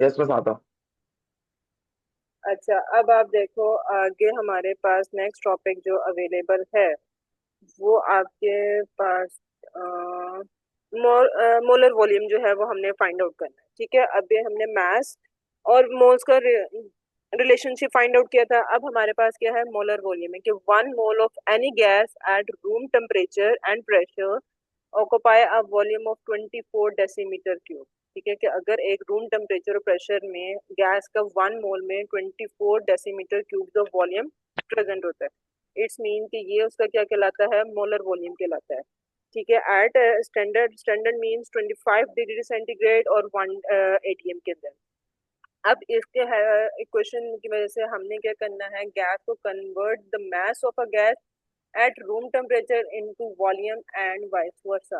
Yes बस आता। अच्छा, अब आप देखो आगे हमारे पास नेक्स्ट टॉपिक जो अवेलेबल है वो आपके पास मोलर वॉल्यूम जो है वो हमने फाइंड आउट करना है। ठीक है, अभी हमने मास और मोल्स का रिलेशनशिप फाइंड आउट किया था। अब हमारे पास क्या है, मोलर वॉल्यूम है कि 1 mole of any gas at room temperature and pressure occupy a volume of 24 decimetre cube. ठीक है, कि अगर एक रूम टेम्परेचर और प्रेशर में गैस का 1 मोल में 24 decimetre cube of volume present होता है, इट्स मीन कि ये उसका क्या कहलाता है, मोलर वॉल्यूम कहलाता है। ठीक है, at standard standard means 25 degree centigrade और 1 ATM के अंदर। अब इसके इक्वेशन की वजह से हमने क्या करना है, गैस को convert the mass of a gas at room temperature into volume and vice versa.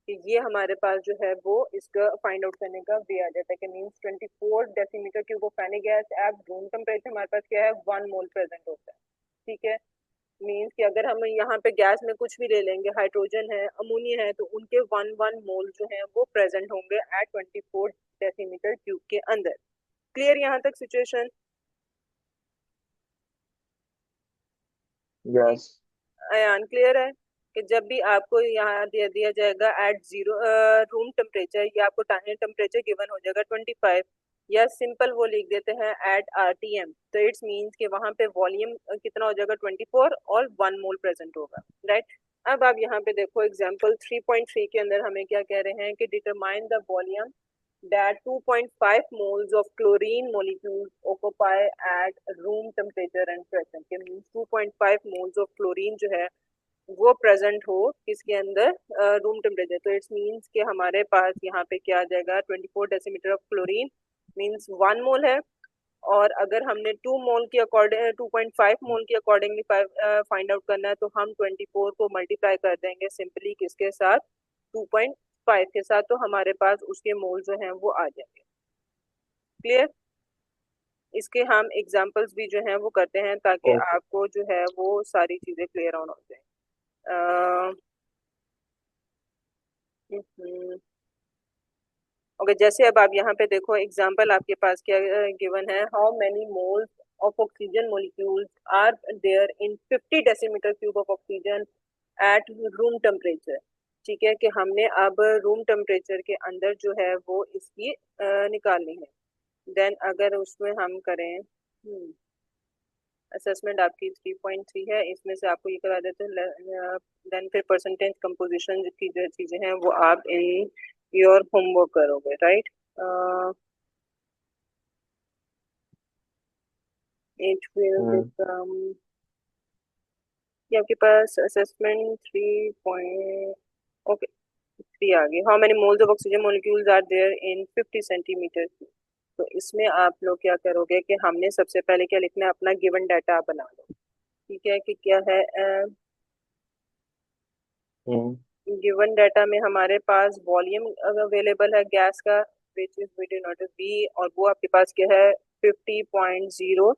कि ये हमारे पास जो है वो इसका फाइंड आउट करने का वे आ जाता है कि means 24 decimetre cube of any gas at room temperature हमारे पास क्या है, 1 मोल प्रेजेंट होता है। ठीक है, मीन्स कि अगर हम यहाँ पे गैस में कुछ भी ले लेंगे, हाइड्रोजन है, अमोनिया है, तो उनके 1 1 मोल जो है वो प्रेजेंट होंगे एट 24 डेसीमीटर क्यूब के अंदर। क्लियर यहाँ तक सिचुएशन? यस। अयान क्लियर है कि जब भी आपको यहाँ दिया जाएगा एट जीरो रूम टेम्परेचर, या आपको टेम्परेचर गिवन हो जाएगा 25, या सिंपल वो लिख देते हैं एट RTM, तो इट्स मीन्स कि वहां पे वॉल्यूम कितना हो जाएगा, 24 और 1 मोल प्रेजेंट होगा। राइट, अब आप यहाँ पे देखो एग्जाम्पल 3.3 के अंदर हमें क्या कह रहे हैं कि determine the volume that 2.5 moles of chlorine molecules occupy at room temperature and pressure। के मीन्स 2.5 moles of chlorine जो है वो प्रेजेंट हो किसके अंदर, रूम टेम्परेचर। तो इट्स मीन्स कि हमारे पास यहाँ पे क्या आ जाएगा, 24 डेसीमीटर ऑफ क्लोरीन मीन्स 1 मोल है। और अगर हमने 2 मोल की अकॉर्डिंग 2.5 मोल की अकॉर्डिंगली फाइंड आउट करना है, तो हम 24 को मल्टीप्लाई कर देंगे सिंपली किसके साथ, 2.5 के साथ, तो हमारे पास उसके मोल जो हैं वो आ जाएंगे। क्लियर? इसके हम एग्जांपल्स भी जो हैं वो करते हैं ताकि ओके। आपको जो है वो सारी चीजें क्लियर ऑन हो जाए। ओके, जैसे अब आप यहाँ पे देखो एग्जांपल आपके पास क्या गिवन है, how many moles of oxygen molecules are there in 50 decimetre cube of oxygen at room temperature. ठीक है, कि हमने अब रूम टेम्परेचर के अंदर जो है वो इसकी निकालनी है। देन अगर उसमें हम करें असेसमेंट आपकी 3.3 है, इसमें से आपको ये करा देते हैं। देन फिर परसेंटेज कंपोजिशन की जो चीजें हैं वो आप इन योर होमवर्क करोगे। Right, it will hmm. Become, ये आपके पास असेसमेंट 3 पॉइंट, ओके 3 आ गई। How many moles of oxygen molecules are there in 50 centimetre. तो इसमें आप लोग क्या करोगे कि हमने सबसे पहले क्या लिखना है, अपना गिवन डाटा आप बना लो। ठीक है, कि क्या है, हम्म। गिवन डाटा में हमारे पास वॉल्यूम अवेलेबल है गैस का, which is we do not be, और वो आपके पास क्या है, 50.0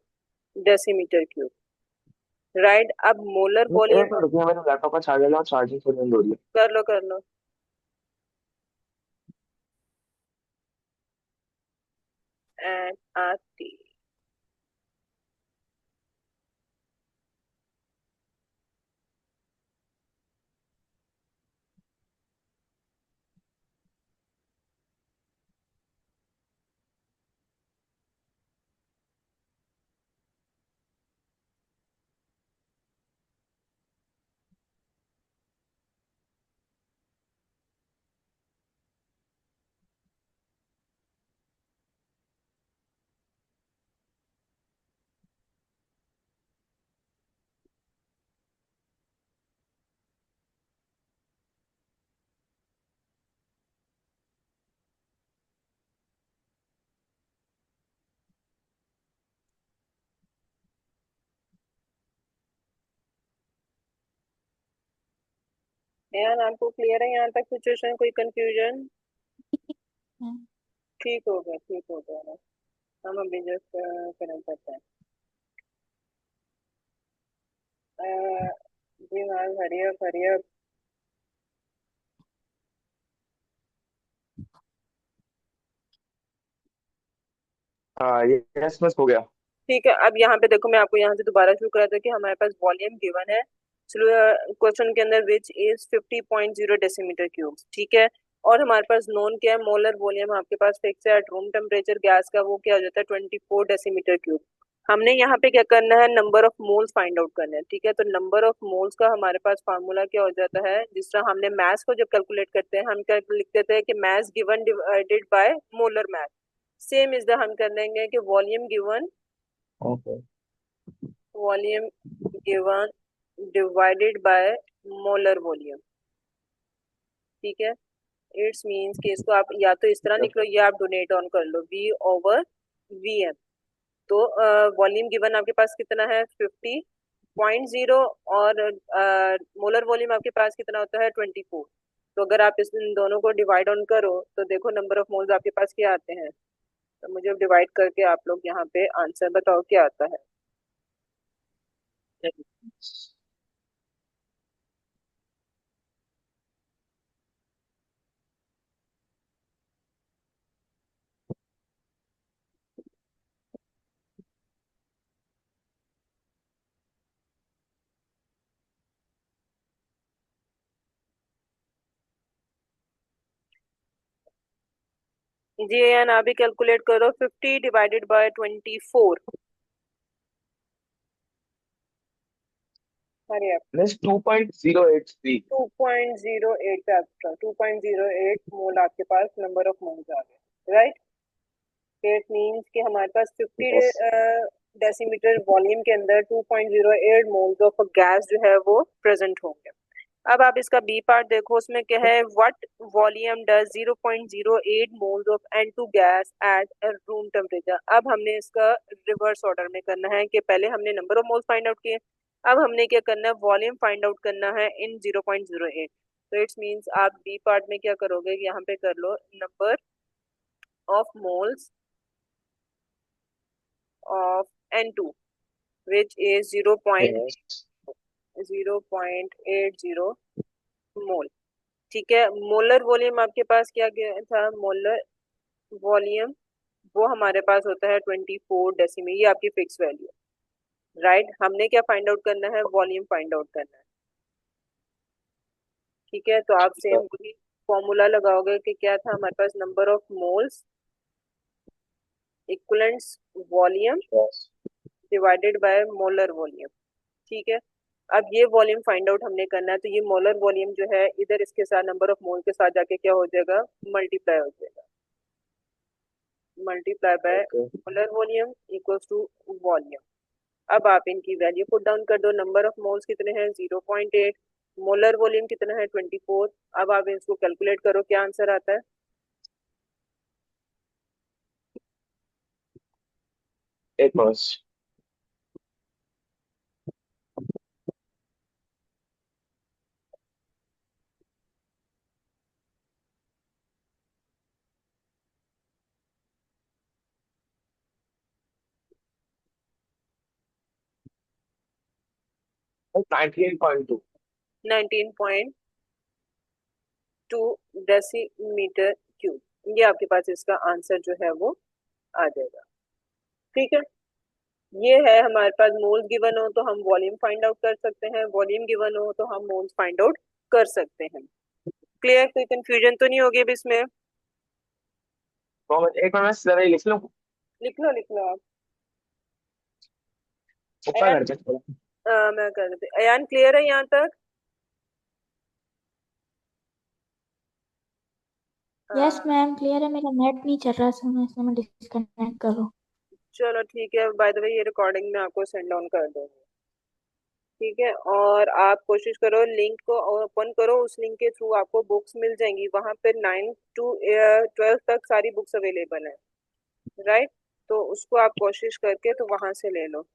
डेसीमीटर क्यूब। राइट, अब मोलर एक वॉल्यूम, मिनट रुकिए, मेरे लैपटॉप का चार्जर और चार्जिंग थोड़ी बंद हो रही है। कर लो कर लो। एंड आती, यार आपको क्लियर है यहाँ तक सिचुएशन, कोई कंफ्यूजन? हम्म। ठीक हो गया, ठीक हो गया ना। हम अभी जस्ट कनेक्ट करते हैं। जी मैम, हरियप हरियप। हाँ ये यस बस हो गया। ठीक है, अब यहाँ पे देखो, मैं आपको यहाँ से दोबारा शुरू करा था कि हमारे पास वॉल्यूम गिवन है क्वेश्चन के अंदर, विच इज 50.0 डेसीमीटर क्यूब, ठीक है। और हमारे पास नोन क्या है, मोलर वॉल्यूम आपके पास फिक्स है एट रूम टेम्परेचर गैस का, वो क्या हो जाता है 24 डेसीमीटर क्यूब। हमने यहाँ पे क्या करना है, number of moles find out करना है, ठीक है। तो नंबर ऑफ मोल्स का हमारे पास फार्मूला क्या हो जाता है, जिस तरह हमने मैस को जब कैलकुलेट करते हैं, हम क्या लिख देते हैं कि mass given divided by molar mass. Same is the हम कर लेंगे कि volume given, okay. Volume given divided by molar volume, ठीक है। इट्स मीन्स कि इसको आप या तो इस तरह निकलो या आप डोनेट ऑन कर लो, V ओवर VM। तो वॉल्यूम गिवन आपके पास कितना है 50.0, और मोलर वॉल्यूम आपके पास कितना होता है 24। तो अगर आप इन दोनों को डिवाइड ऑन करो तो देखो नंबर ऑफ मोल्स आपके पास क्या आते हैं। तो मुझे अब डिवाइड करके आप लोग यहाँ पे आंसर बताओ क्या आता है। जी एन आप भी कैलकुलेट करो, 50 डिवाइडेड बाय 24। अरे आप मीन्स 2.083। 2.08 पे आपका 2.08 मोल आपके पास नंबर ऑफ मोल्स आ गए, राइट। इट मीन्स कि हमारे पास 50 यस। डेसीमीटर वॉल्यूम के अंदर 2.08 मोल्स ऑफ गैस जो है वो प्रेजेंट होंगे। अब आप इसका बी पार्ट देखो, उसमें क्या है, what volume does 0.08 moles of N2 gas at room temperature. अब हमने इसका रिवर्स ऑर्डर में करना है कि पहले हमने number of moles find out किए, अब हमने क्या करना है, वॉल्यूम फाइंड आउट करना है इन 0.08। तो इट्स मीन्स आप बी पार्ट में क्या करोगे, यहाँ पे कर लो number of moles of N2 which is yes. 0.80 mole, ठीक है। मोलर वॉल्यूम आपके पास क्या गया था, मोलर वॉल्यूम वो हमारे पास होता है 24 डेसीमीटर, ये आपकी फिक्स वैल्यू, राइट। हमने क्या फाइंड आउट करना है, वॉल्यूम फाइंड आउट करना है, ठीक है। तो आप सेम वही फॉर्मूला लगाओगे कि क्या था हमारे पास, number of moles equivalents volume yes. Divided by molar volume, ठीक है। अब ये वॉल्यूम फाइंड आउट हमने करना है, तो ये मोलर वॉल्यूम जो है इधर इसके साथ नंबर ऑफ मोल के साथ जाके क्या हो जाएगा, मल्टीप्लाई हो जाएगा, multiply by okay. Molar volume equals to volume. अब आप इनकी वैल्यू पुट डाउन कर दो, नंबर ऑफ मोल्स कितने हैं 0.8, मोलर वॉल्यूम कितना है 24। अब आप इसको कैलकुलेट करो क्या आंसर आता है। एक बस। 19.2। 19.2 डेसीमीटर क्यूब, ये आपके पास इसका आंसर जो है वो आ जाएगा, ठीक है। ये है हमारे पास, मोल्स गिवन हो तो हम वॉल्यूम फाइंड आउट कर सकते हैं, वॉल्यूम गिवन हो तो हम मोल्स फाइंड आउट कर सकते हैं। क्लियर, कोई कंफ्यूजन तो नहीं होगी अब इसमें। तो एक मिनट में जरा ये लिख लूं। लिख लो लिख लो आप। ऊपर अयान, करके थोड़ा। मैं कर देती, अयान क्लियर है यहाँ तक। यस हाँ, मैम क्लियर है, मेरा नेट नहीं चल रहा समय से मैं डिस्कनेक्ट करूँ। चलो ठीक है, बाय द वे ये रिकॉर्डिंग मैं आपको सेंड ऑन कर दूंगी, ठीक है। और आप कोशिश करो लिंक को ओपन करो, उस लिंक के थ्रू आपको बुक्स मिल जाएंगी, वहां पे 9 to 12 तक सारी बुक्स अवेलेबल है, राइट। तो उसको आप कोशिश करके तो वहां से ले लो।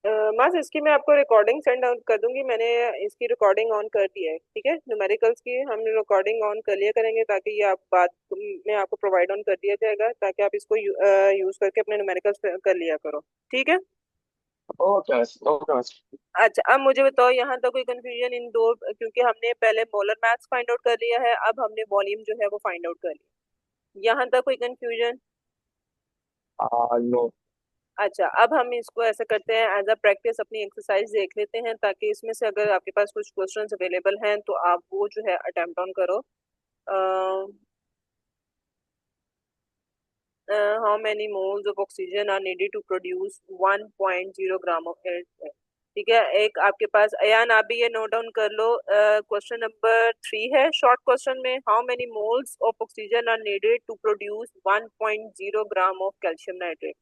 मास इसकी मैं आपको रिकॉर्डिंग सेंड आउट कर दूंगी, मैंने इसकी रिकॉर्डिंग ऑन कर दी है, ठीक है। न्यूमेरिकल्स की हम रिकॉर्डिंग ऑन कर लिया करेंगे ताकि ये आप बात में आपको प्रोवाइड ऑन कर दिया जाएगा, ताकि आप इसको यूज करके अपने न्यूमेरिकल्स कर लिया करो, ठीक है। Okay miss, okay miss. अच्छा, अब मुझे बताओ यहाँ तक कोई कंफ्यूजन इन दो, क्योंकि हमने पहले मोलर मास फाइंड आउट कर लिया है, अब हमने वॉल्यूम जो है वो फाइंड आउट कर लिया, यहाँ तक कोई कंफ्यूजन? नो। अच्छा, अब हम इसको ऐसा करते हैं, एज अ प्रैक्टिस अपनी एक्सरसाइज देख लेते हैं, ताकि इसमें से अगर आपके पास कुछ क्वेश्चंस अवेलेबल हैं तो आप वो जो है अटेम्प्ट ऑन करो। How many moles of oxygen are needed to produce 1.0 gram of air, ठीक है। एक आपके पास अयान, आप भी ये नोट डाउन कर लो, क्वेश्चन नंबर 3 है शॉर्ट क्वेश्चन में, how many moles of oxygen are needed to produce 1.0 gram of calcium nitrate.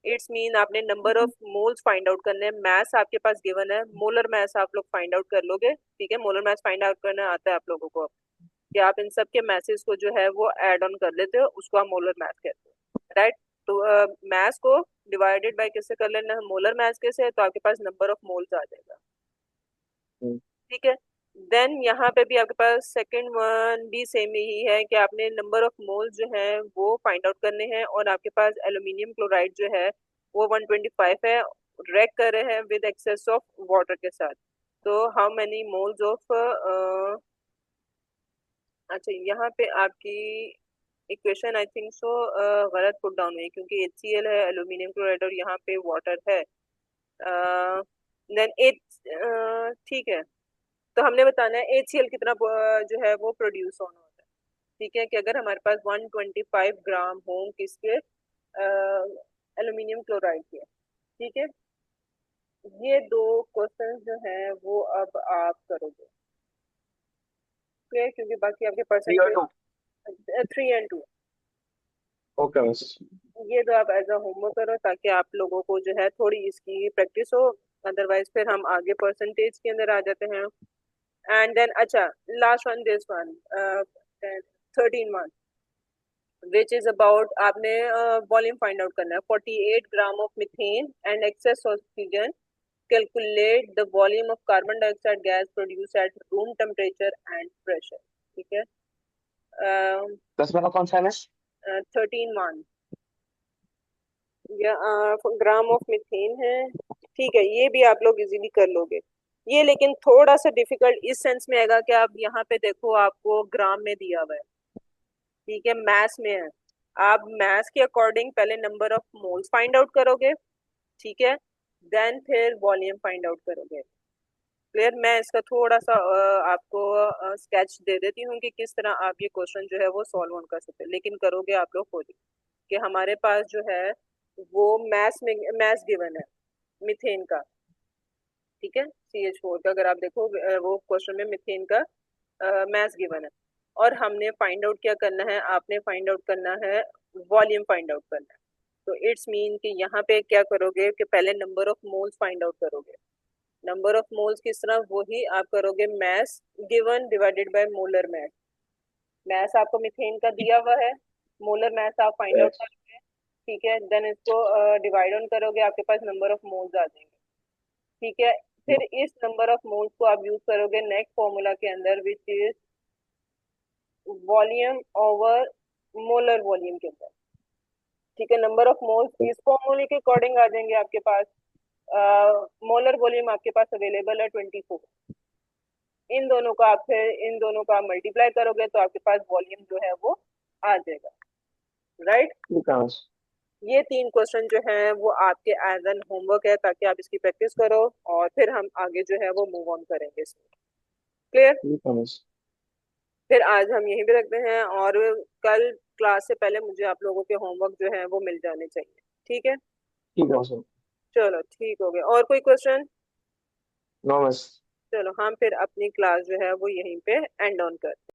It's mean आपने number of moles find out करने हैं, मैथ्स आपके पास गिवन है, मोलर मैथ्स आप लोग फाइंड आउट कर लोगे, ठीक है। मोलर मैथ्स फाइंड आउट करना आता है आप लोगों को, कि आप इन सब के मैथ्स को जो है वो ऐड ऑन कर लेते हो, उसको आप मोलर मैथ कहते हो, राइट। तो मैथ्स को डिवाइडेड बाय किससे कर लेना है, मोलर मैथ्स के से, तो आपके पास नंबर ऑफ मोल्स आ जाएगा, ठीक है। देन यहाँ पे भी आपके पास सेकंड वन भी सेम ही है, कि आपने नंबर ऑफ मोल्स जो है वो फाइंड आउट करने हैं, और आपके पास एल्यूमिनियम क्लोराइड जो है वो 125 है, रैक कर रहे हैं विद एक्सेस ऑफ वाटर के साथ। तो हाउ मेनी मोल्स ऑफ, अच्छा यहाँ पे आपकी इक्वेशन आई थिंक सो गलत पुट डाउन हुई, क्योंकि HCl है, एल्यूमिनियम क्लोराइड, और यहाँ पे वाटर है। देन एच, ठीक है। तो हमने बताना है HCl कितना जो है वो प्रोड्यूस होना होता है, ठीक है। कि अगर हमारे पास 125 ग्राम हो किसके, एल्यूमिनियम क्लोराइड के, ठीक है। ये दो क्वेश्चन जो हैं वो अब आप करोगे, क्लियर, क्योंकि बाकी आपके 3 और 2। परसेंटेज 3 और 2, ओके मिस। ये तो आप एज अ होमवर्क करो, ताकि आप लोगों को जो है थोड़ी इसकी प्रैक्टिस हो, अदरवाइज फिर हम आगे परसेंटेज के अंदर आ जाते हैं। एंड देन अच्छा, last one, this one, 13 one, which is about, आपने वॉल्यूम फाइंड आउट करना है, 48 gram of methane and excess oxygen, calculate the volume of carbon dioxide gas produce at room temperature and pressure, ठीक है। 10 वाला कौन सा है मिस? 13 वन, या ग्राम ऑफ मीथेन है, ठीक है। ये भी आप लोग इजीली कर लोगे, ये लेकिन थोड़ा सा डिफिकल्ट इस सेंस में आएगा कि आप यहाँ पे देखो आपको ग्राम में दिया हुआ है, ठीक है, मैथ्स में है। आप मैथ्स के अकॉर्डिंग पहले number of moles find out करोगे, ठीक है, देन फिर वॉल्यूम फाइंड आउट करोगे, क्लियर। मैं इसका थोड़ा सा आपको स्केच दे देती हूँ कि किस तरह आप ये क्वेश्चन जो है वो सॉल्व ऑन कर सकते हैं, लेकिन करोगे आप लोग खुद ही, कि हमारे पास जो है वो मैथ्स में मैथ्स गिवन है मीथेन का, ठीक है, CH4 का, अगर आप देखो वो क्वेश्चन में मीथेन का मैथ्स गिवन है, और हमने फाइंड आउट क्या करना है, आपने फाइंड आउट करना है वॉल्यूम फाइंड आउट करना है। तो इट्स मीन कि यहाँ पे क्या करोगे कि पहले number of moles find out करोगे, नंबर ऑफ मोल्स किस तरह, वही आप करोगे maths given divided by molar math, maths आपको मीथेन का दिया हुआ है, मोलर मैथ्स आप फाइंड आउट Yes. करोगे, ठीक है। देन इसको डिवाइड ऑन करोगे, आपके पास नंबर ऑफ मोल्स आ जाएंगे, ठीक है। फिर इस नंबर ऑफ मोल्स को आप यूज करोगे नेक्स्ट फॉर्मूला के अंदर, which is volume over molar volume के अंदर, ठीक है। नंबर ऑफ मोल्स इस फॉर्मूले के अकॉर्डिंग आ जाएंगे आपके पास, मोलर वॉल्यूम आपके पास अवेलेबल है 24, इन दोनों का आप फिर इन दोनों का मल्टीप्लाई करोगे तो आपके पास वॉल्यूम जो है वो आ जाएगा, राइट। ठीक है मिस। ये 3 क्वेश्चन जो हैं वो आपके एज एन होमवर्क है, ताकि आप इसकी प्रैक्टिस करो, और फिर हम आगे जो है वो मूव ऑन करेंगे इसमें, क्लियर। ठीक है मिस। फिर आज हम यहीं पे रखते हैं, और कल क्लास से पहले मुझे आप लोगों के होमवर्क जो है वो मिल जाने चाहिए, ठीक है। ठीक है मिस। चलो ठीक हो गया, और कोई क्वेश्चन? No miss. चलो हम फिर अपनी क्लास जो है वो यहीं पे एंड ऑन करते हैं।